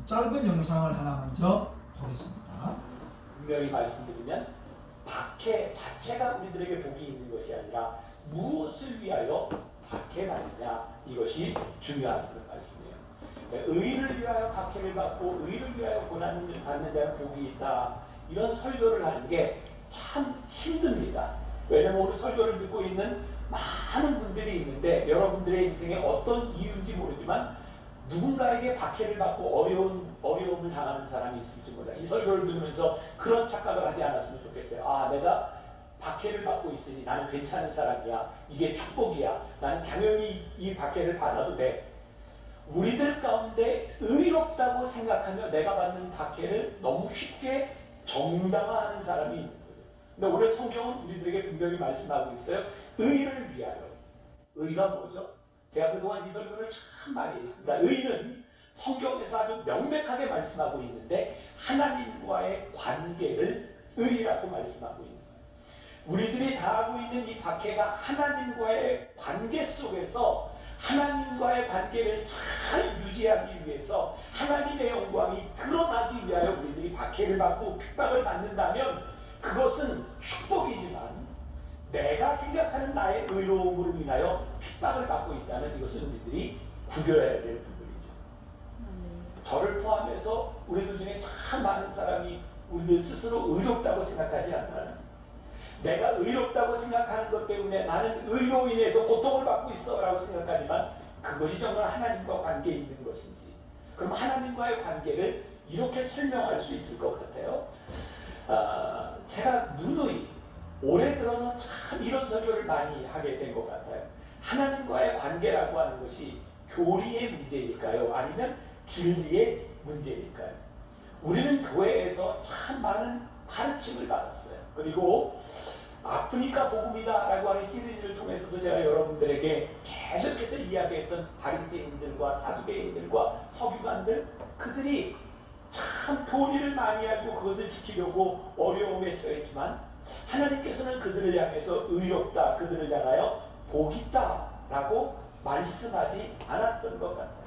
짧은 영상을 하나 먼저 보겠습니다. 분명히 말씀드리면 박해 자체가 우리들에게 복이 있는 것이 아니라 무엇을 위하여 박해받느냐, 이것이 중요한 그런 말씀이에요. 그러니까 의를 위하여 박해를 받고 의를 위하여 고난을 받는 자는 복이 있다, 이런 설교를 하는 게 참 힘듭니다. 왜냐면 우리 설교를 듣고 있는 많은 분들이 있는데 여러분들의 인생에 어떤 이유인지 모르지만 누군가에게 박해를 받고 어려움을 당하는 사람이 있을지 몰라. 이 설교를 들으면서 그런 착각을 하지 않았으면 좋겠어요. 아, 내가 박해를 받고 있으니 나는 괜찮은 사람이야, 이게 축복이야, 나는 당연히 이 박해를 받아도 돼. 우리들 가운데 의롭다고 생각하며 내가 받는 박해를 너무 쉽게 정당화하는 사람이 있는 거예요. 근데 오늘 성경은 우리들에게 분명히 말씀하고 있어요. 의를 위하여. 의가 뭐죠? 제가 그동안 이 설교를 참 많이 했습니다. 의는 성경에서 아주 명백하게 말씀하고 있는데 하나님과의 관계를 의라고 말씀하고 있는 거예요. 우리들이 다하고 있는 이 박해가 하나님과의 관계 속에서 하나님과의 관계를 잘 유지하기 위해서 하나님의 영광이 드러나기 위하여 우리들이 박해를 받고 핍박을 받는다면 그것은 축복이지만 내가 생각하는 나의 의로움으로 인하여 핍박을 받고 있다면 이것은 우리들이 구별해야 될 부분이죠. 저를 포함해서 우리들 중에 참 많은 사람이 우리들 스스로 의롭다고 생각하지 않나요? 내가 의롭다고 생각하는 것 때문에 나는 의로 인해서 고통을 받고 있어 라고 생각하지만 그것이 정말 하나님과 관계에 있는 것인지, 그럼 하나님과의 관계를 이렇게 설명할 수 있을 것 같아요. 제가 누누이 올해 들어서 참 이런 설교를 많이 하게 된 것 같아요. 하나님과의 관계라고 하는 것이 교리의 문제일까요? 아니면 진리의 문제일까요? 우리는 교회에서 참 많은 가르침을 받았어요. 그리고 아프니까 복음이다 라고 하는 시리즈를 통해서도 제가 여러분들에게 계속해서 이야기했던 바리새인들과 사두개인들과 서기관들, 그들이 참 교리를 많이 알고 그것을 지키려고 어려움에 처했지만 하나님께서는 그들을 향해서 의롭다, 그들을 향하여 복이 있다 라고 말씀하지 않았던 것 같아요.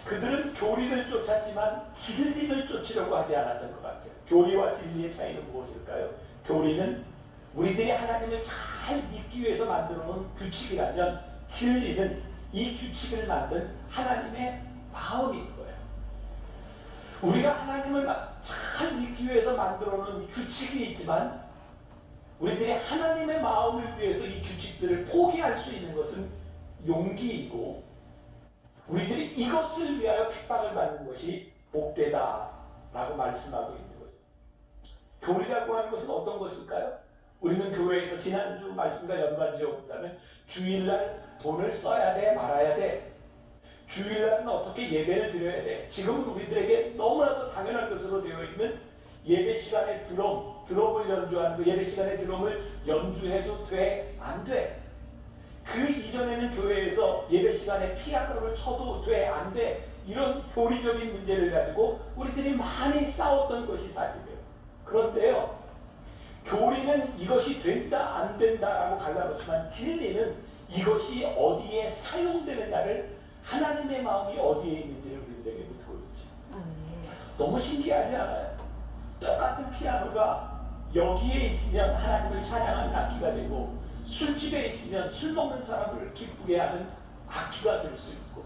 그들은 교리를 쫓았지만 진리를 쫓으려고 하지 않았던 것 같아요. 교리와 진리의 차이는 무엇일까요? 교리는 우리들이 하나님을 잘 믿기 위해서 만들어 놓은 규칙이라면 진리는 이 규칙을 만든 하나님의 마음인 거예요. 우리가 하나님을 잘 믿기 위해서 만들어 놓은 규칙이 있지만 우리들이 하나님의 마음을 위해서 이 규칙들을 포기할 수 있는 것은 용기이고, 우리들이 이것을 위하여 핍박을 받는 것이 복되다라고 말씀하고 있는 거죠. 교리라고 하는 것은 어떤 것일까요? 우리는 교회에서 지난주 말씀과 연관지어보자면 주일날 돈을 써야 돼, 말아야 돼. 주일날은 어떻게 예배를 드려야 돼. 지금은 우리들에게 너무나도 당연한 것으로 되어 있는 예배 시간에 드럼을 연주하는 그 예배 시간에 드럼을 연주해도 돼, 안 돼. 그 이전에는 교회에서 예배 시간에 피아노를 쳐도 돼, 안 돼. 이런 교리적인 문제를 가지고 우리들이 많이 싸웠던 것이 사실이에요. 그런데요, 교리는 이것이 된다, 안 된다라고 갈라놓지만 진리는 이것이 어디에 사용되느냐를, 하나님의 마음이 어디에 있는지를 우리들에게 묻고 있죠. 너무 신기하지 않아요? 똑같은 피아노가 여기에 있으면 하나님을 찬양하는 악기가 되고 술집에 있으면 술 먹는 사람을 기쁘게 하는 악기가 될 수 있고,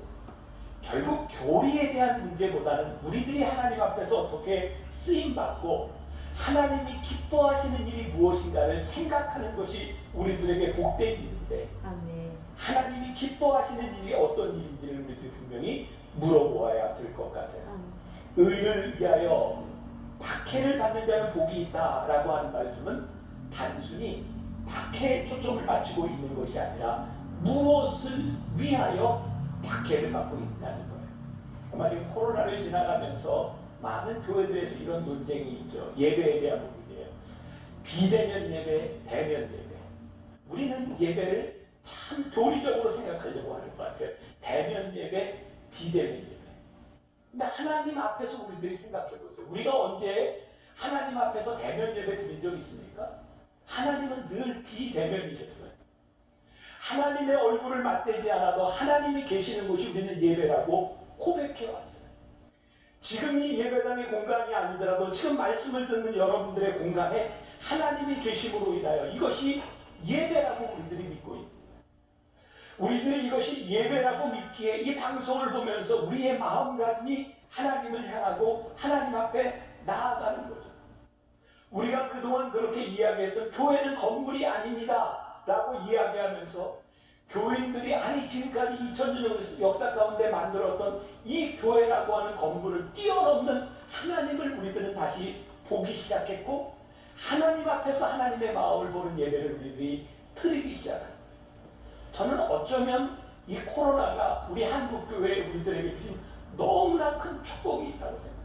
결국 교리에 대한 문제보다는 우리들이 하나님 앞에서 어떻게 쓰임받고 하나님이 기뻐하시는 일이 무엇인가를 생각하는 것이 우리들에게 복된 일인데, 하나님이 기뻐하시는 일이 어떤 일인지를 우리들이 분명히 물어보아야 될 것 같아요. 의를 위하여 박해를 받는 자는 복이 있다라고 하는 말씀은 단순히 박해에 초점을 맞추고 있는 것이 아니라 무엇을 위하여 박해를 받고 있다는 거예요. 아마 지금 코로나를 지나가면서 많은 교회들에서 이런 논쟁이 있죠. 예배에 대한 부분이에요. 비대면 예배, 대면 예배. 우리는 예배를 참 교리적으로 생각하려고 하는 것 같아요. 대면 예배, 비대면 예배. 근데 하나님 앞에서 우리들이 생각해 보세요. 우리가 언제 하나님 앞에서 대면 예배 드린 적 있습니까? 하나님은 늘 비대면이셨어요. 하나님의 얼굴을 맞대지 않아도 하나님이 계시는 곳이 우리는 예배라고 고백해 왔어요. 지금 이 예배당의 공간이 아니더라도 지금 말씀을 듣는 여러분들의 공간에 하나님이 계심으로 인하여 이것이 예배라고 우리들이 믿고 있습니다. 우리들이 이것이 예배라고 믿기에 이 방송을 보면서 우리의 마음가짐이 하나님을 향하고 하나님 앞에 나아가는 거죠. 우리가 그동안 그렇게 이야기했던 교회는 건물이 아닙니다 라고 이야기하면서 교인들이 아니 지금까지 2000년 역사 가운데 만들었던 이 교회라고 하는 건물을 뛰어넘는 하나님을 우리들은 다시 보기 시작했고 하나님 앞에서 하나님의 마음을 보는 예배를 우리들이 드리기 시작합니다. 저는 어쩌면 이 코로나가 우리 한국교회 우리들에게 주신 너무나 큰 축복이 있다고 생각해요.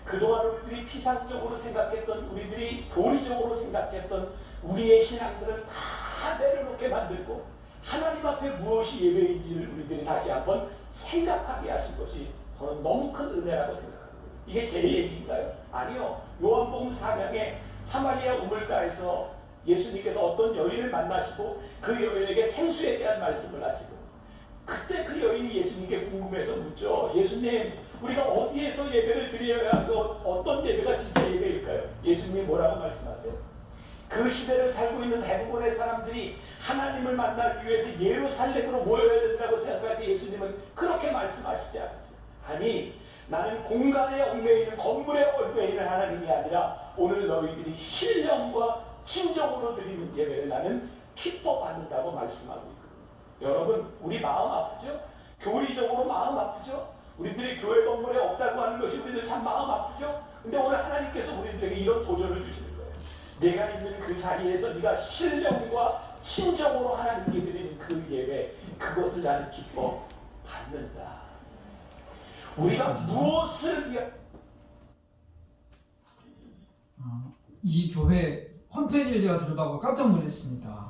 그동안 우리들이 피상적으로 생각했던 우리들이 교리적으로 생각했던 우리의 신앙들을 다 내려놓게 만들고 하나님 앞에 무엇이 예배인지를 우리들이 다시 한번 생각하게 하신 것이 저는 너무 큰 은혜라고 생각합니다. 이게 제 얘기인가요? 아니요. 요한복음 4장에 사마리아 우물가에서 예수님께서 어떤 여인을 만나시고 그 여인에게 생수에 대한 말씀을 하시고 그때 그 여인이 예수님께 궁금해서 묻죠. 예수님, 우리가 어디에서 예배를 드려야 하고 어떤 예배가 진짜 예배일까요? 예수님이 뭐라고 말씀하세요? 그 시대를 살고 있는 대부분의 사람들이 하나님을 만나기 위해서 예루살렘으로 모여야 된다고 생각할 때 예수님은 그렇게 말씀하시지 않았어요. 아니, 나는 공간에 얽매이는 건물에 얽매이는 하나님이 아니라 오늘 너희들이 신령과 진정으로 드리는 예배를 나는 기뻐받는다고 말씀하고 있거든요. 여러분, 우리 마음 아프죠? 교리적으로 마음 아프죠? 우리들이 교회 건물에 없다고 하는 것이 우리들 참 마음 아프죠? 근데 오늘 하나님께서 우리들에게 이런 도전을 주시는 거예요. 내가 있는 그 자리에서 네가 신령과 친정으로 하나님께 드리는 그 예배, 그것을 나는 기뻐 받는다. 우리가 무엇을 위해 이 교회 홈페이지를 제가 들어가고 깜짝 놀랐습니다.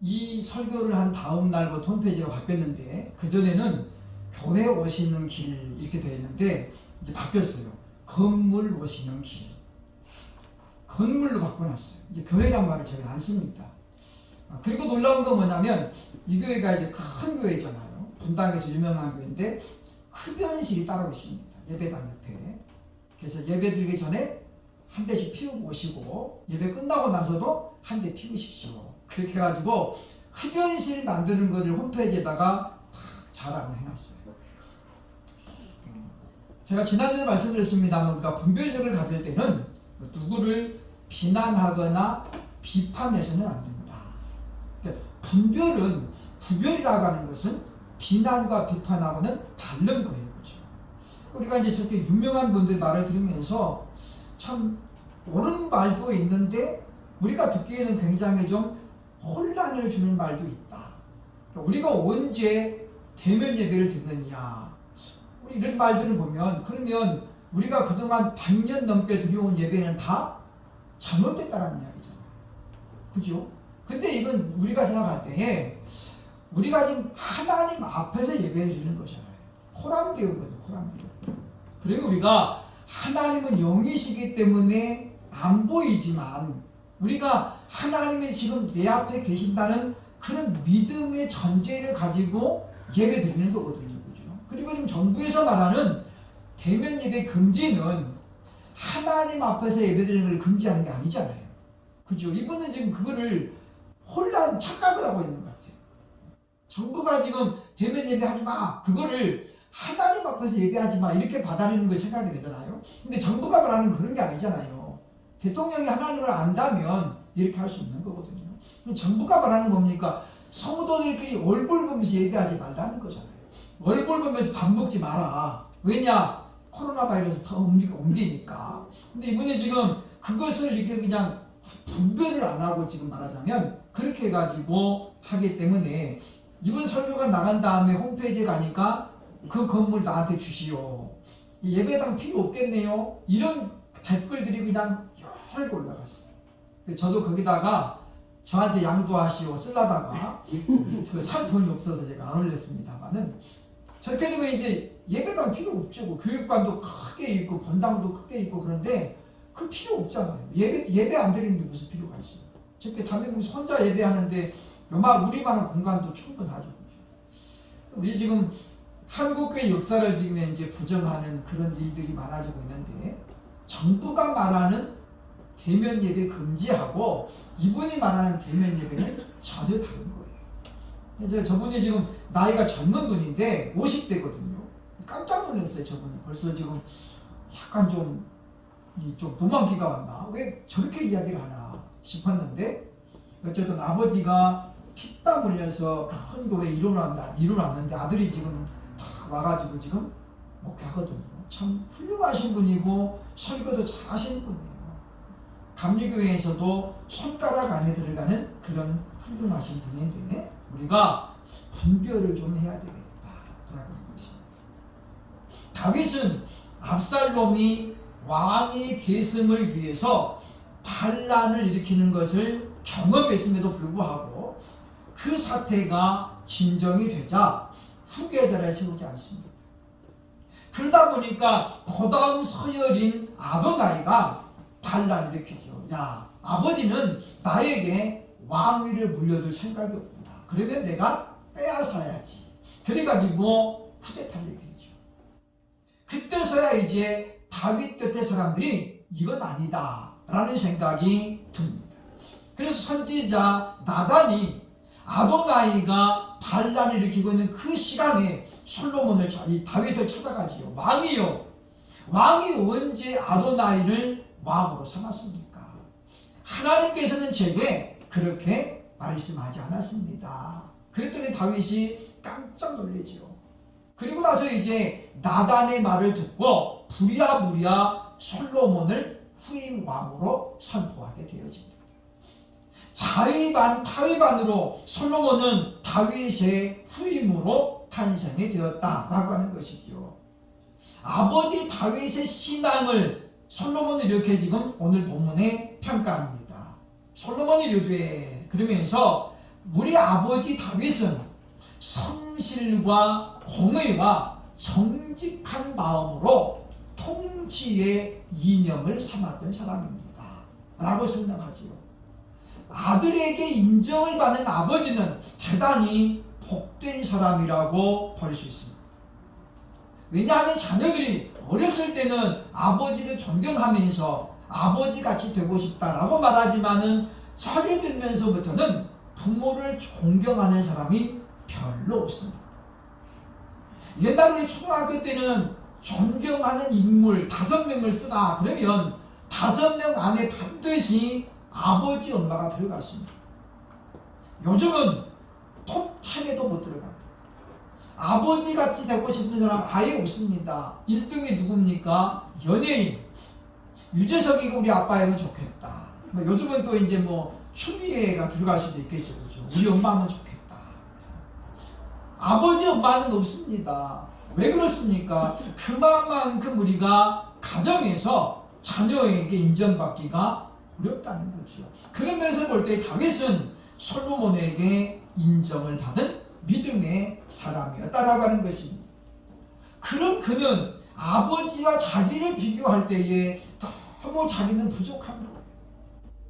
이 설교를 한 다음 날부터 홈페이지가 바뀌었는데 그전에는 교회 오시는 길 이렇게 되어 있는데 이제 바뀌었어요. 건물 오시는 길. 건물로 바꿔놨어요. 이제 교회란 말을 저희는 안 씁니다. 그리고 놀라운 건 뭐냐면 이 교회가 이제 큰 교회잖아요. 분당에서 유명한 교회인데 흡연실이 따로 있습니다. 예배당 옆에. 그래서 예배 드리기 전에 한 대씩 피우고 오시고 예배 끝나고 나서도 한 대 피우십시오. 그렇게 해가지고 흡연실 만드는 거를 홈페이지에다가 탁 자랑을 해놨어요. 제가 지난주에 말씀드렸습니다만 우리가 분별력을 가질 때는 누구를 비난하거나 비판해서는 안 됩니다. 그러니까 구별이라고 하는 것은 비난과 비판하고는 다른 거예요. 그렇죠? 우리가 이제 저렇게 유명한 분들 말을 들으면서 참 옳은 말도 있는데 우리가 듣기에는 굉장히 좀 혼란을 주는 말도 있다. 우리가 언제 대면 예배를 듣느냐. 이런 말들을 보면 그러면 우리가 그동안 100년 넘게 드려온 예배는 다 잘못됐다는 이야기잖아요. 그죠? 근데 이건 우리가 생각할 때에 우리가 지금 하나님 앞에서 예배를 드리는 것이잖아요. 코람 배운 거죠. 코람 배운. 그리고 우리가 하나님은 영이시기 때문에 안 보이지만 우리가 하나님이 지금 내 앞에 계신다는 그런 믿음의 전제를 가지고 예배 드리는 거거든요. 그죠? 그리고 지금 정부에서 말하는 대면 예배 금지는 하나님 앞에서 예배 드리는 걸 금지하는 게 아니잖아요. 그죠? 이분은 지금 그거를 착각을 하고 있는 것 같아요. 정부가 지금 대면 예배하지 마. 그거를 하나님 앞에서 예배하지 마. 이렇게 받아들이는 걸 생각이 되잖아요. 근데 정부가 말하는 그런 게 아니잖아요. 대통령이 하나님을 안다면 이렇게 할 수 있는 거거든요. 그럼 정부가 말하는 겁니까? 성도들끼리 얼굴 보면서 예배하지 말라는 거잖아요. 얼굴 보면서 밥 먹지 마라. 왜냐? 코로나 바이러스 더 옮기니까. 근데 이분이 지금 그것을 이렇게 그냥 분별을 안 하고 지금 말하자면 그렇게 해가지고 하기 때문에 이번 설교가 나간 다음에 홈페이지에 가니까 그 건물 나한테 주시오. 예배당 필요 없겠네요. 이런 댓글들이 그냥 여러 개 올라갔어요. 저도 거기다가 저한테 양도하시오 쓰려다가 살 돈이 없어서 제가 안 올렸습니다만은 저렇게 되면 이제 예배당 필요 없죠. 교육관도 크게 있고 본당도 크게 있고 그런데 그 필요 없잖아요. 예배 안 드리는데 무슨 필요가 있어요. 저렇게 담임 목사 혼자 예배하는데 우리만한 공간도 충분하죠. 우리 지금 한국의 역사를 지금 이제 부정하는 그런 일들이 많아지고 있는데, 정부가 말하는 대면 예배 금지하고 이분이 말하는 대면 예배는 전혀 다른 거예요. 이제 저분이 지금 나이가 젊은 분인데 50대거든요. 깜짝 놀랐어요. 저분이 벌써 지금 약간 좀 도망기가 왔나? 왜 저렇게 이야기를 하나 싶었는데, 어쨌든 아버지가 피땀 흘려서 큰 교회 이뤄놨는데 아들이 지금 탁 와가지고 지금 목회하거든요. 참 훌륭하신 분이고 설교도 잘하시는 분이에요. 감리교회에서도 손가락 안에 들어가는 그런 훌륭하신 분인데, 우리가 분별을 좀 해야 되겠다라고 하는 것입니다. 다윗은 압살롬이 왕의 계승을 위해서 반란을 일으키는 것을 경험했음에도 불구하고 그 사태가 진정이 되자 후계자를 세우지 않습니다. 그러다 보니까 그 다음 서열인 아도나이가 반란을 일으키죠. 야, 아버지는 나에게 왕위를 물려줄 생각이 없구나. 그러면 내가 빼앗아야지. 그래가지고 쿠데타를 일으키죠. 그때서야 이제 다윗 곁에 사람들이 이건 아니다 라는 생각이 듭니다. 그래서 선지자 나단이 아도나이가 반란을 일으키고 있는 그 시간에 솔로몬을 다윗을 찾아가지요. 왕이요, 왕이 언제 아도나이를 왕으로 삼았습니까? 하나님께서는 제게 그렇게 말씀하지 않았습니다. 그랬더니 다윗이 깜짝 놀라죠. 그리고 나서 이제 나단의 말을 듣고 부랴부랴 솔로몬을 후임 왕으로 선포하게 되어집니다. 자의반 타의반으로 솔로몬은 다윗의 후임으로 탄생이 되었다라고 하는 것이죠. 아버지 다윗의 신앙을 솔로몬은 이렇게 지금 오늘 본문에 평가합니다. 솔로몬이 이르되, 그러면서 우리 아버지 다윗은 성실과 공의와 정직한 마음으로 통치의 이념을 삼았던 사람입니다 라고 설명하지요. 아들에게 인정을 받는 아버지는 대단히 복된 사람이라고 볼 수 있습니다. 왜냐하면 자녀들이 어렸을 때는 아버지를 존경하면서 아버지같이 되고 싶다라고 말하지만은 자리 들면서부터는 부모를 공경하는 사람이 별로 없습니다. 옛날 우리 초등학교 때는 존경하는 인물 5명을 쓰다 그러면 5명 안에 반드시 아버지 엄마가 들어갔습니다. 요즘은 톱 10에도 못 들어갑니다. 아버지같이 되고 싶은 사람 아예 없습니다. 1등이 누굽니까? 연예인. 유재석이가 우리 아빠이면 좋겠다. 요즘은 또 이제 추미애가 들어갈 수도 있겠죠. 그렇죠? 우리 엄마면 좋겠다. 아버지 엄마는 없습니다. 왜 그렇습니까? 그만큼 우리가 가정에서 자녀에게 인정받기가 어렵다는 거죠. 그런 면에서 볼 때 다윗은 솔로몬에게 인정을 받은 믿음의 사람이었다라고 하는 것입니다. 그럼 그는 아버지와 자기를 비교할 때에 너무 자기는 부족한 거예요.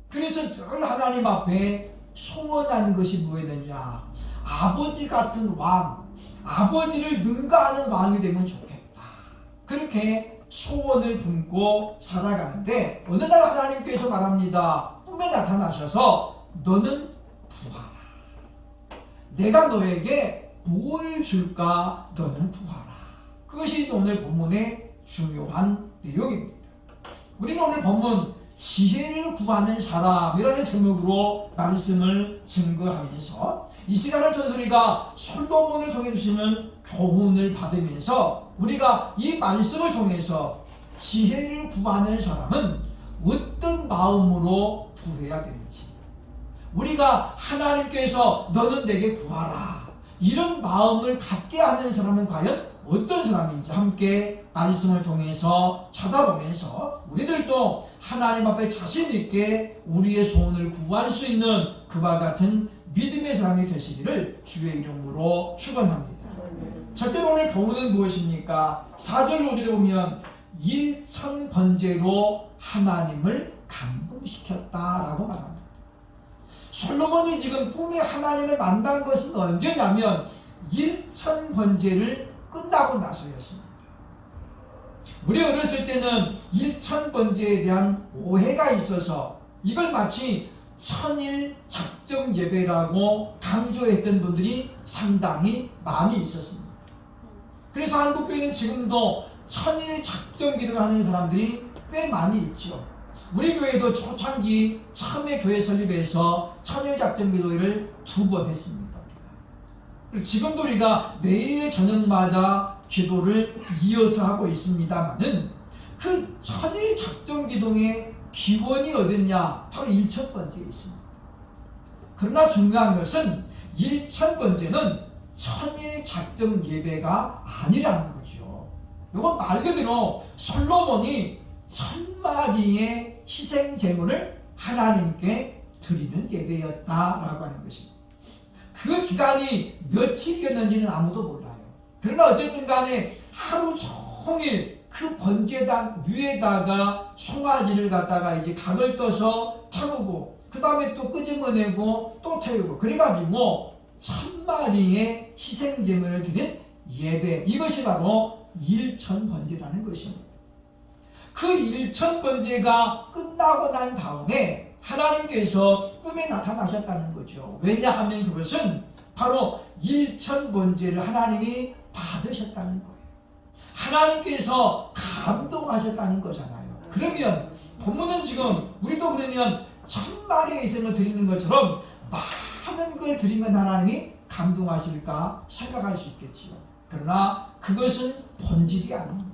그래서 늘 하나님 앞에 소원하는 것이 뭐였느냐? 아버지 같은 왕, 아버지를 능가하는 왕이 되면 좋겠다. 그렇게 소원을 품고 살아가는데 어느 날 하나님께서 말합니다. 꿈에 나타나셔서 너는 구하라. 내가 너에게 뭘 줄까? 너는 구하라. 그것이 오늘 본문의 중요한 내용입니다. 우리는 오늘 본문 지혜를 구하는 사람이라는 제목으로 말씀을 증거하면서 이 시간을 통해서 우리가 솔로몬을 통해 주시는 교훈을 받으면서 우리가 이 말씀을 통해서 지혜를 구하는 사람은 어떤 마음으로 구해야 되는지, 우리가 하나님께서 너는 내게 구하라 이런 마음을 갖게 하는 사람은 과연 어떤 사람인지 함께 말씀을 통해서 찾아보면서 우리들도 하나님 앞에 자신 있게 우리의 소원을 구할 수 있는 그와 같은 믿음의 사람이 되시기를 주의 이름으로 축원합니다. 첫째로 오늘 교훈은 무엇입니까? 4절 5절에 보면 일천번제로 하나님을 감동시켰다라고 말합니다. 솔로몬이 지금 꿈에 하나님을 만난 것은 언제냐면 1000번제를 끝나고 나서였습니다. 우리 어렸을 때는 일천번제에 대한 오해가 있어서 이걸 마치 천일 작정 예배라고 강조했던 분들이 상당히 많이 있었습니다. 그래서 한국교회는 지금도 천일 작정 기도를 하는 사람들이 꽤 많이 있죠. 우리 교회도 초창기 처음에 교회 설립해서 천일 작정 기도회를 2번 했습니다. 그리고 지금도 우리가 매일 저녁마다 기도를 이어서 하고 있습니다만은 그 천일 작정 기도의 기원이 어딨냐? 바로 일천번제에 있습니다. 그러나 중요한 것은 일천번제는 천일 작정 예배가 아니라는 거죠. 이건 말 그대로 솔로몬이 1000마리의 희생 제물을 하나님께 드리는 예배였다라고 하는 것입니다. 그 기간이 며칠이었는지는 아무도 몰라요. 그러나 어쨌든 간에 하루 종일 그 번제단 위에다가 송아지를 갖다가 이제 각을 떠서 태우고 그 다음에 또 끄집어내고 또 태우고 그래가지고 1000마리의 희생제물을 드린 예배, 이것이 바로 일천번제라는 것입니다. 그 일천번제가 끝나고 난 다음에 하나님께서 꿈에 나타나셨다는 거죠. 왜냐하면 그것은 바로 일천번제를 하나님이 받으셨다는 거예요. 하나님께서 감동하셨다는 거잖아요. 그러면 본문은 지금 우리도 그러면 1000마리의 희생을 드리는 것처럼 많은 걸 드리면 하나님이 감동하실까 생각할 수 있겠지요. 그러나 그것은 본질이 아닙니다.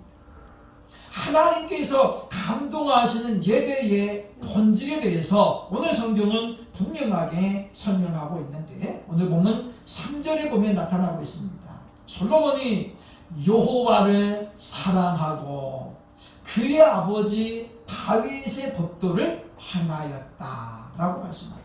하나님께서 감동하시는 예배의 본질에 대해서 오늘 성경은 분명하게 설명하고 있는데 오늘 보면 3절에 보면 나타나고 있습니다. 솔로몬이 여호와를 사랑하고 그의 아버지 다윗의 법도를 행하였다라고 말씀하죠.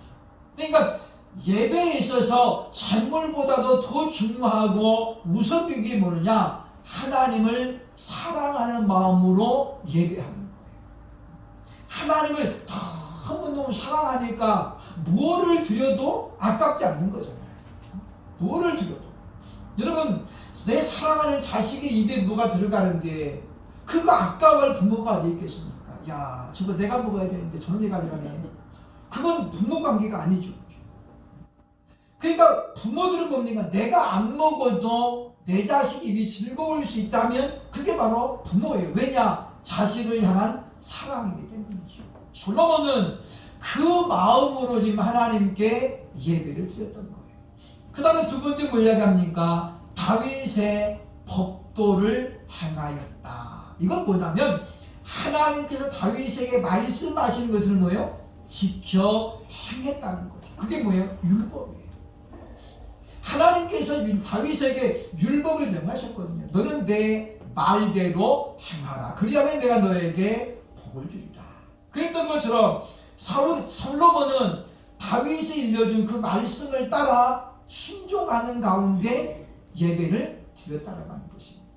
그러니까 예배에 있어서 재물보다도 더 중요하고 우선인 게 뭐느냐? 하나님을 사랑하는 마음으로 예배하는 거예요. 하나님을 너무너무 사랑하니까 무엇을 드려도 아깝지 않는 거잖아요. 무엇을 드려도. 여러분, 내 사랑하는 자식의 입에 뭐가 들어가는데 그거 아까워할 부모가 어디 있겠습니까? 야, 저거 내가 먹어야 되는데 저놈이 가져가네. 그건 부모 관계가 아니죠. 그러니까 부모들은 뭡니까? 내가 안 먹어도 내 자식 입이 즐거울 수 있다면 그게 바로 부모예요. 왜냐? 자식을 향한 사랑이기 때문이죠. 솔로몬은 그 마음으로 지금 하나님께 예배를 드렸던 거예요. 그 다음에 두 번째 뭐 이야기합니까? 다윗의 법도를 행하였다. 이건 뭐냐면 하나님께서 다윗에게 말씀하시는 것을 뭐예요? 지켜 행했다는 거죠. 그게 뭐예요? 율법이에요. 하나님께서 다윗에게 율법을 명하셨거든요. 너는 내 말대로 행하라. 그리하면 내가 너에게 복을 주리라. 그랬던 것처럼 솔로몬은 다윗이 일러준 그 말씀을 따라 순종하는 가운데 예배를 드렸다라고 하는 것입니다.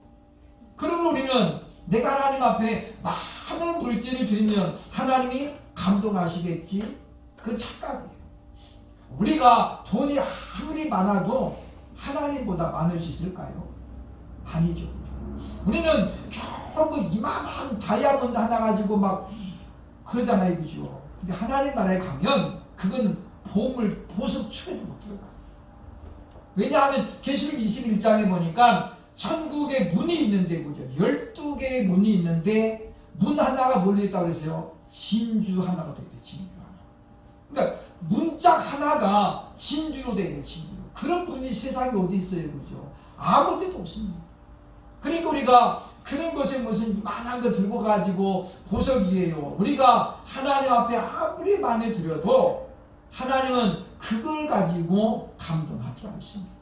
그러면 우리는 내가 하나님 앞에 많은 물질을 드리면 하나님이 감동하시겠지? 그건 착각이에요. 우리가 돈이 아무리 많아도 하나님보다 많을 수 있을까요? 아니죠. 우리는 겨우 뭐 이만한 다이아몬드 하나 가지고 막 그러잖아요. 그죠? 근데 하나님 나라에 가면 그건 보석 축에도 못 들어가요. 왜냐하면 계시록 21장에 보니까 천국에 문이 있는데, 그죠? 12개의 문이 있는데 문 하나가 뭘로 있다고 그랬어요? 진주 하나가 되어 있대. 진주 하나. 그러니까 문짝 하나가 진주로 되어 있는 진주. 그런 분이 세상에 어디 있어요, 그죠? 아무 데도 없습니다. 그러니까 우리가 그런 것에 무슨 이만한 거 들고 가지고 보석이에요. 우리가 하나님 앞에 아무리 많이 드려도 하나님은 그걸 가지고 감동하지 않습니다.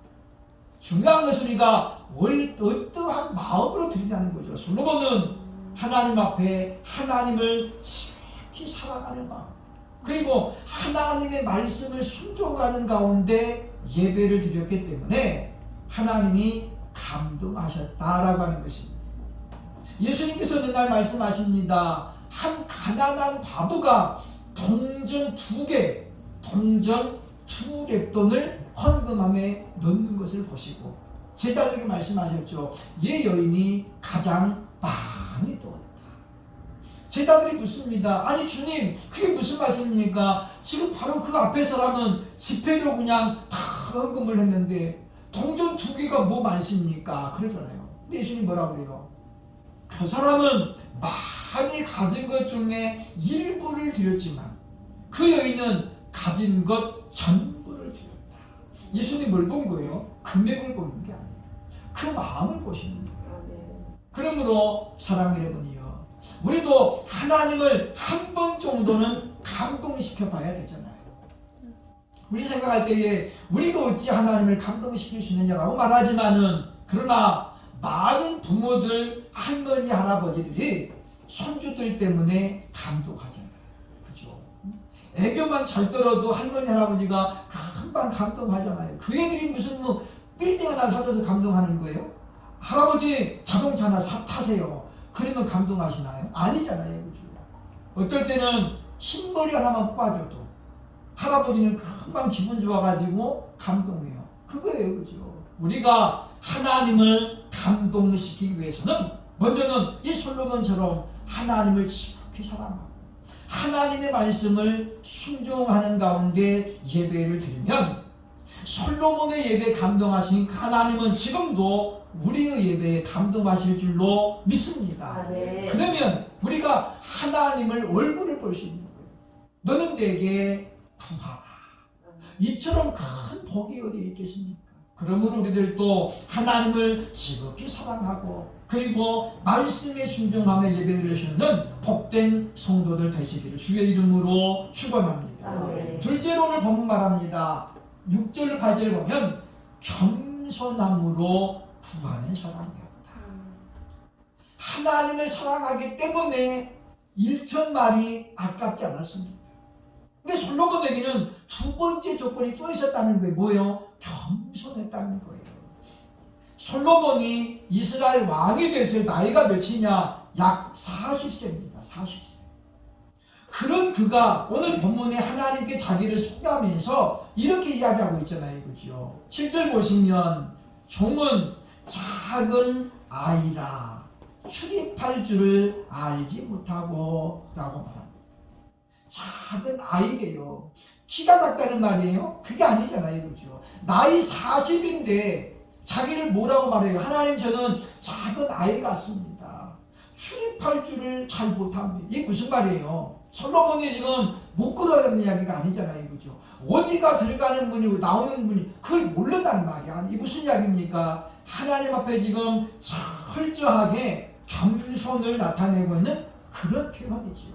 중요한 것은 우리가 어떠한 마음으로 드리냐는 거죠. 솔로몬은 하나님 앞에 하나님을 지극히 사랑하는 마음, 그리고 하나님의 말씀을 순종하는 가운데 예배를 드렸기 때문에 하나님이 감동하셨다라고 하는 것입니다. 예수님께서 어느 날 말씀하십니다. 한 가난한 과부가 동전 두 랩돈을 헌금함에 넣는 것을 보시고 제자들에게 말씀하셨죠. 얘 여인이 가장 많이 도왔다. 제자들이 묻습니다. 아니 주님, 그게 무슨 말씀입니까? 지금 바로 그 앞에 사람은 지폐로 그냥 다 헌금을 했는데 동전 2개가 뭐 많습니까? 그러잖아요. 근데 예수님 뭐라고 그래요? 그 사람은 많이 가진 것 중에 일부를 드렸지만 그 여인은 가진 것 전부를 드렸다. 예수님 뭘 본 거예요? 금액을 보는 게 아니에요. 그 마음을 보시는 거예요. 그러므로 사랑하는 여러분이요, 우리도 하나님을 한 번 정도는 감동시켜 봐야 되잖아요. 우리 생각할 때에 우리가 어찌 하나님을 감동시킬 수 있느냐라고 말하지만은, 그러나 많은 부모들, 할머니, 할아버지들이 손주들 때문에 감동하잖아요. 그죠? 애교만 잘 떨어도 할머니, 할아버지가 금방 감동하잖아요. 그 애들이 무슨 뭐 빌딩 하나 사줘서 감동하는 거예요? 할아버지 자동차 하나 타세요. 그러면 감동하시나요? 아니잖아요. 그죠? 어떨 때는 흰머리 하나만 뽑아줘도 할아버지는 금방 기분 좋아가지고 감동해요. 그거예요. 그죠? 우리가 하나님을 감동시키기 위해서는 먼저는 이 솔로몬처럼 하나님을 지극히 사랑하고 하나님의 말씀을 순종하는 가운데 예배를 드리면, 솔로몬의 예배에 감동하신 하나님은 지금도 우리의 예배에 감동하실 줄로 믿습니다. 네. 그러면 우리가 하나님을 얼굴을 볼 수 있는 거예요. 너는 내게 구하라. 이처럼 큰 복이 어디 있겠습니까? 그러므로 우리들도 하나님을 지극히 사랑하고 그리고 말씀에 순종하며 예배드리시는 복된 성도들 되시기를 주의 이름으로 축원합니다. 네. 둘째로 오늘 본문 말합니다. 6절 8절을 보면 겸손함으로 구하는 사람이었다. 하나님을 사랑하기 때문에 1,000말이 아깝지 않았습니다. 근데 솔로몬에게는 두 번째 조건이 또 있었다는 거예요. 뭐예요? 겸손했다는 거예요. 솔로몬이 이스라엘 왕이 됐을 나이가 몇이냐? 약 40세입니다. 40세. 그런 그가 오늘 본문에 하나님께 자기를 소개하면서 이렇게 이야기하고 있잖아요. 그죠? 7절 보시면 종은 작은 아이라 출입할 줄을 알지 못하고 라고 말합니다. 작은 아이래요. 키가 작다는 말이에요? 그게 아니잖아요. 그죠? 나이 40인데 자기를 뭐라고 말해요? 하나님, 저는 작은 아이 같습니다. 출입할 줄을 잘 못합니다. 이게 무슨 말이에요? 솔로몬이 지금 못 걸어다니는 이야기가 아니잖아요. 그죠? 어디가 들어가는 문이고 나오는 문이 그걸 모른다는 말이야. 이게 무슨 이야기입니까? 하나님 앞에 지금 철저하게 겸손을 나타내고 있는 그런 표현이지요.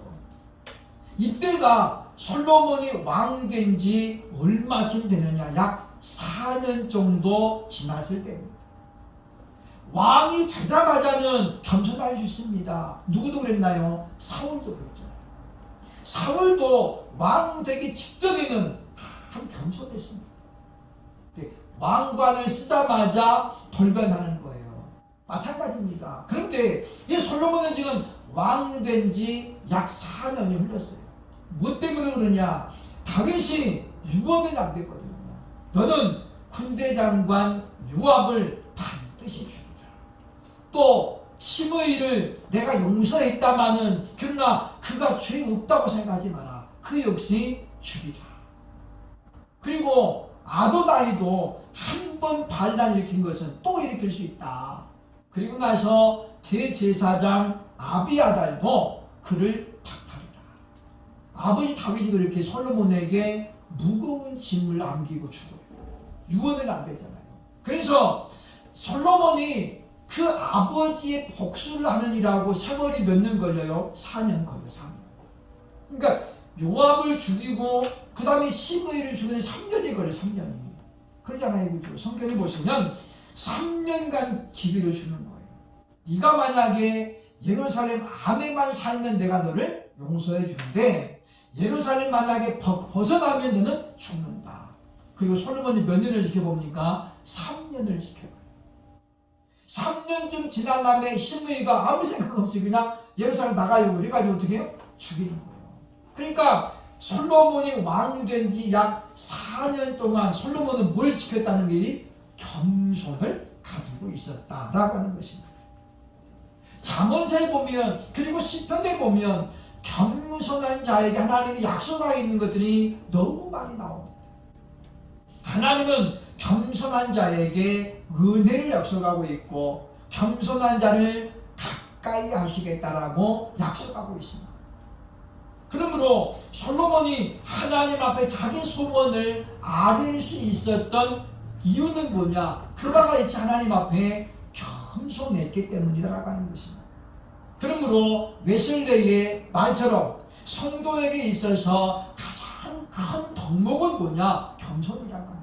이때가 솔로몬이 왕 된 지 얼마쯤 되느냐? 약 4년 정도 지났을 때입니다. 왕이 되자마자는 겸손할 수 있습니다. 누구도 그랬나요? 사울도 그랬잖아요. 사울도 왕 되기 직전에는 참 겸손했습니다. 왕관을 쓰자마자 돌변하는 거예요. 마찬가지입니다. 그런데 이 솔로몬은 지금 왕 된 지 약 4년이 흘렀어요. 뭐 때문에 그러냐? 다윗이 유업을 남겼거든요. 너는 군대 장관 요압을 반드시 죽이라. 또 시므이를 내가 용서했다마는 그러나 그가 죄 없다고 생각하지 마라. 그 역시 죽이라. 그리고 아도나이도 한 번 반란 일으킨 것은 또 일으킬 수 있다. 그리고 나서 대제사장 아비아달도 그를 박탈해라. 아버지 다윗이 그렇게 솔로몬에게 무거운 짐을 안기고 죽어요. 유언을 안 되잖아요. 그래서 솔로몬이 그 아버지의 복수를 하느니라고 세월이 몇 년 걸려요? 4년 걸려요. 4년. 그러니까 요압을 죽이고 그 다음에 시므이를 죽이는 3년이 걸려요. 3년이. 그러잖아요. 그죠? 성경에 보시면 3년간 기회를 주는 거예요. 네가 만약에 예루살렘 안에만 살면 내가 너를 용서해 주는데 예루살렘 만약에 벗어나면 너는 죽는다. 그리고 솔로몬이 몇 년을 지켜봅니까? 3년을 지켜봐요. 3년쯤 지난 다음에 시므이가 아무 생각 없이 그냥 예루살렘 나가요. 그래가지고 어떻게 해요? 죽이는 거예요. 그러니까 솔로몬이 왕 된 지 약 4년 동안 솔로몬은 뭘 지켰다는 게 겸손을 가지고 있었다라고 하는 것입니다. 잠언서에 보면 그리고 시편에 보면 겸손한 자에게 하나님이 약속하고 있는 것들이 너무 많이 나옵니다. 하나님은 겸손한 자에게 은혜를 약속하고 있고 겸손한 자를 가까이 하시겠다라고 약속하고 있습니다. 그러므로 솔로몬이 하나님 앞에 자기 소원을 아뢰일 수 있었던 이유는 뭐냐? 그와 같이 하나님 앞에 겸손했기 때문이라고 하는 것입니다. 그러므로 웨슬레이의 말처럼 성도에게 있어서 가장 큰 덕목은 뭐냐? 겸손이라고 합니다.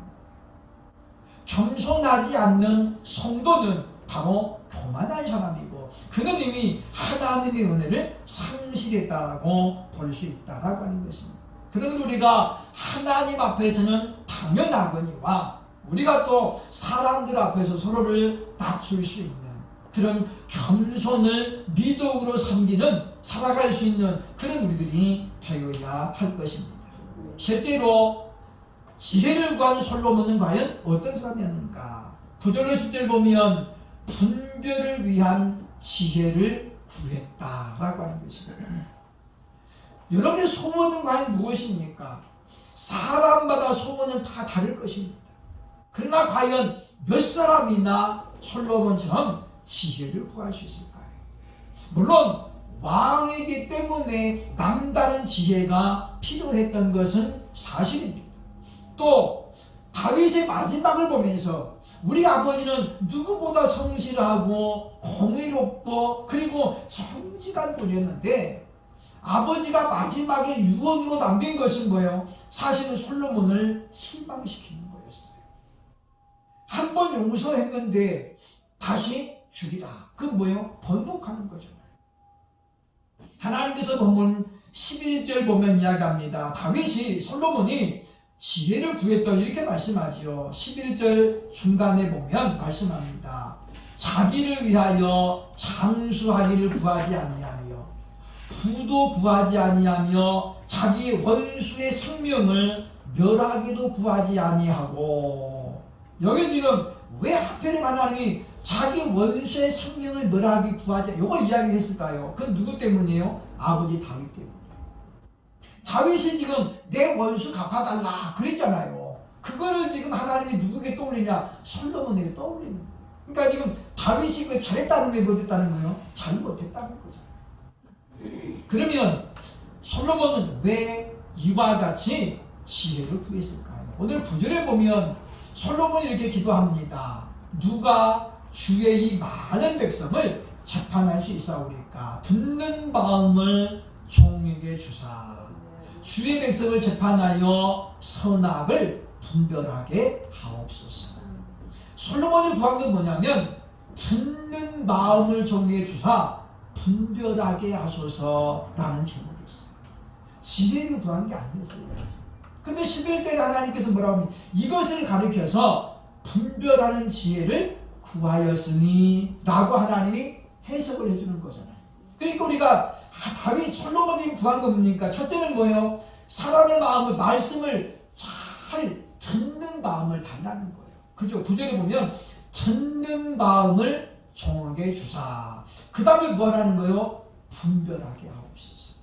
겸손하지 않는 성도는 바로 교만한 사람이고 그는 이미 하나님의 은혜를 상실했다고 볼 수 있다라고 하는 것입니다. 그런데 우리가 하나님 앞에서는 당연하거니와 우리가 또 사람들 앞에서 서로를 낮출 수 있는 그런 겸손을 미덕으로 섬기는 살아갈 수 있는 그런 우리들이 되어야 할 것입니다. 실제로 지혜를 구한 솔로몬은 과연 어떤 사람이었는가? 9절 10절 보면 분별을 위한 지혜를 구했다라고 하는 것입니다. 여러분의 소원은 과연 무엇입니까? 사람마다 소원은 다 다를 것입니다. 그러나 과연 몇 사람이나 솔로몬처럼 지혜를 구할 수 있을까요? 물론 왕이기 때문에 남다른 지혜가 필요했던 것은 사실입니다. 또 다윗의 마지막을 보면서 우리 아버지는 누구보다 성실하고 공의롭고 그리고 정직한 분이었는데 아버지가 마지막에 유언으로 남긴 것은 뭐예요? 사실은 솔로몬을 실망시키는 거였어요. 한 번 용서했는데 다시 죽이라. 그건 뭐예요? 번복하는 거잖아요. 하나님께서 본문 11절 보면 이야기합니다. 다윗이 솔로몬이 지혜를 구했던 이렇게 말씀하지요. 11절 중간에 보면 말씀합니다. 자기를 위하여 장수하기를 구하지 아니하며 부도 구하지 아니하며 자기 원수의 생명을 멸하기도 구하지 아니하고 여기 지금 왜 하필이면 하나님이 자기 원수의 생명을 멸하기 구하지 이걸 이야기했을까요? 그건 누구 때문이에요? 아버지 다윗 때문이에요. 다윗이 지금 내 원수 갚아달라 그랬잖아요. 그거를 지금 하나님이 누구에게 떠올리냐? 솔로몬에게 떠올리는 거예요. 그러니까 지금 다윗이 그걸 잘했다는 게 못했다는 거예요? 잘 못했다는 거잖아요. 그러면 솔로몬은 왜 이와 같이 지혜를 구했을까요? 오늘 9절에 보면 솔로몬이 이렇게 기도합니다. 누가 주의 이 많은 백성을 재판할 수 있사오리까? 듣는 마음을 종에게 주사 주의 백성을 재판하여 선악을 분별하게 하옵소서. 솔로몬이 구한 건 뭐냐면 듣는 마음을 종에게 주사 분별하게 하소서라는 제목이었어요. 지혜를 구한 게 아니었어요. 근데 11절에 하나님께서 뭐라고 하면 이것을 가리켜서 분별하는 지혜를 구하였으니 라고 하나님이 해석을 해주는 거잖아요. 그러니까 우리가 다윗 솔로몬이 구한 거 뭡니까? 첫째는 뭐예요? 사람의 마음을 말씀을 잘 듣는 마음을 달라는 거예요. 그죠? 9절에 보면 듣는 마음을 종에게 주사. 그 다음에 뭐라는 거예요? 분별하게 하옵소서.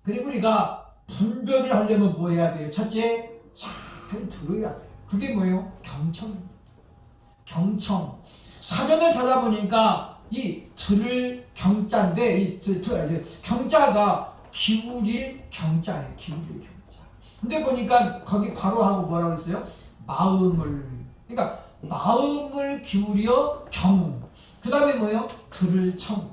그리고 우리가 분별을 하려면 뭐 해야 돼요? 첫째, 잘 들어야 돼요. 그게 뭐예요? 경청입니다. 경청. 사전을 찾아보니까 이 들을 경자인데 이 경자가 기울일 경자예요. 기울일 경자. 근데 보니까 거기 바로 하고 뭐라고 했어요? 마음을. 그러니까 마음을 기울여 경. 그 다음에 뭐예요? 들을 청.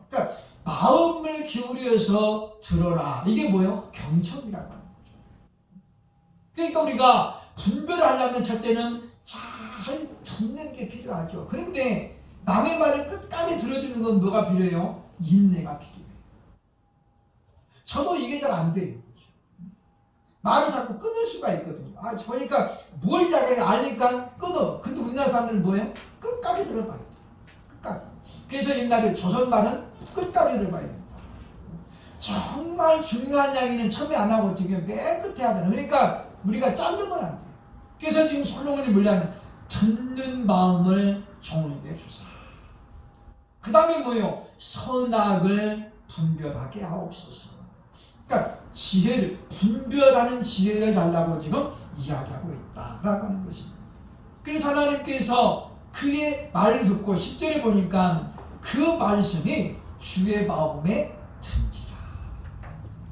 그러니까 마음을 기울여서 들어라. 이게 뭐예요? 경청이라고 하는 거죠. 그러니까 우리가 분별하려면 첫째는 잘 듣는 게 필요하죠. 그런데 남의 말을 끝까지 들어주는 건 뭐가 필요해요? 인내가 필요해요. 저도 이게 잘 안 돼요. 말을 자꾸 끊을 수가 있거든요. 그러니까 뭘 잘해 알니까 끊어. 근데 우리나라 사람들은 뭐예요? 끝까지 들어봐요. 끝까지. 그래서 옛날에 조선 말은 끝까지 들어봐야 된다. 정말 중요한 이야기는 처음에 안 하고 어떻게 맨 끝에 하잖아요. 그러니까 우리가 자르면 안 돼요. 그래서 지금 솔로몬이 뭐냐면 듣는 마음을 종에게 주사. 그 다음에 뭐예요? 선악을 분별하게 하옵소서. 그러니까 지혜를, 분별하는 지혜를 달라고 지금 이야기하고 있다라고 하는 것입니다. 그래서 하나님께서 그의 말을 듣고 10절에 보니까 그 말씀이 주의 마음에 든지라.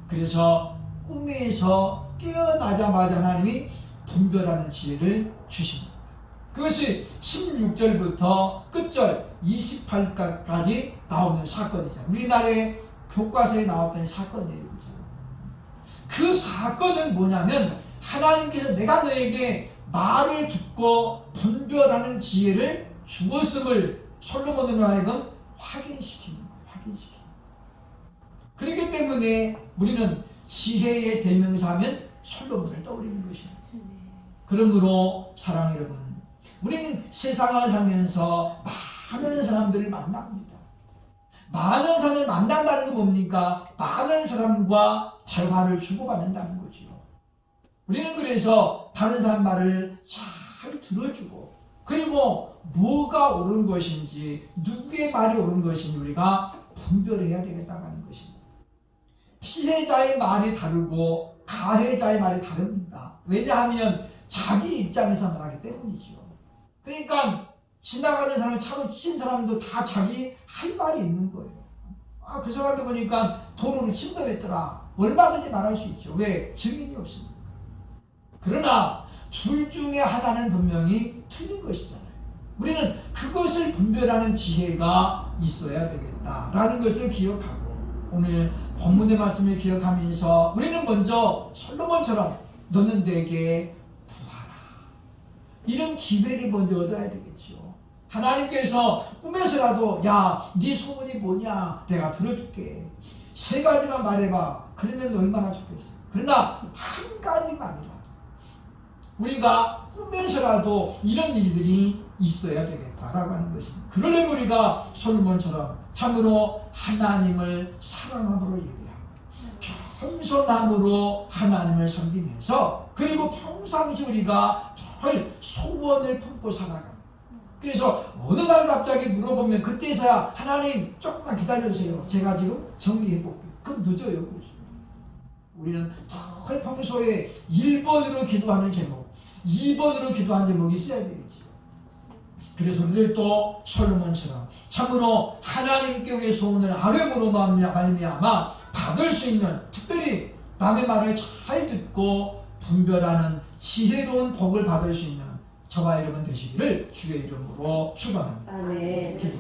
그래서 꿈에서 깨어나자마자 하나님이 분별하는 지혜를 주십니다. 그것이 16절부터 끝절 28절까지 나오는 사건이죠. 우리나라의 교과서에 나왔던 사건이에요. 그 사건은 뭐냐면 하나님께서 내가 너에게 말을 듣고 분별하는 지혜를 주었음을 솔로몬으로 하여금 확인시키는 거예요. 그렇기 때문에 우리는 지혜의 대명사하면 솔로몬을 떠올리는 것입니다. 그러므로 사랑하는 여러분, 우리는 세상을 살면서 많은 사람들을 만납니다. 많은 사람을 만난다는 건 뭡니까? 많은 사람과 대화를 주고받는다는 거죠. 우리는 그래서 다른 사람 말을 잘 들어주고, 그리고 뭐가 옳은 것인지, 누구의 말이 옳은 것인지 우리가 분별해야 되겠다고 하는 것입니다. 피해자의 말이 다르고 가해자의 말이 다릅니다. 왜냐하면 자기 입장에서 말하기 때문이죠. 그러니까 지나가는 사람을 차로 친 사람도 다 자기 할 말이 있는 거예요. 아, 그 사람이 보니까 도로를 침범했더라. 얼마든지 말할 수 있죠. 왜? 증인이 없습니다. 그러나 둘 중에 하나는 분명히 틀린 것이잖아요. 우리는 그것을 분별하는 지혜가 있어야 되겠다라는 것을 기억하고, 오늘 본문의 말씀을 기억하면서 우리는 먼저 솔로몬처럼 너는 내게 부하라, 이런 기회를 먼저 얻어야 되겠죠. 하나님께서 꿈에서라도 야, 네 소원이 뭐냐, 내가 들어줄게, 3가지만 말해봐. 그러면 얼마나 좋겠어. 그러나 한 가지만이라도 우리가 꿈에서라도 이런 일들이 있어야 되겠다라고 하는 것입니다. 그러려면 우리가 솔로몬처럼 참으로 하나님을 사랑함으로 예배하고 겸손함으로 하나님을 섬기면서, 그리고 평상시 우리가 늘 소원을 품고 살아가는. 그래서 어느 날 갑자기 물어보면 그때서야 하나님 조금만 기다려주세요, 제가 지금 정리해볼게요. 그럼 늦어요. 우리는 늘 평소에 1번으로 기도하는 제목, 2번으로 기도하는 제목이 있어야 되겠죠. 그래서 우리들도 솔로몬처럼 참으로 하나님께 소원을 아뢰므로 말미암아 받을 수 있는, 특별히 남의 말을 잘 듣고 분별하는 지혜로운 복을 받을 수 있는 저와 여러분 되시기를 주의 이름으로 축원합니다. 아멘. 기도.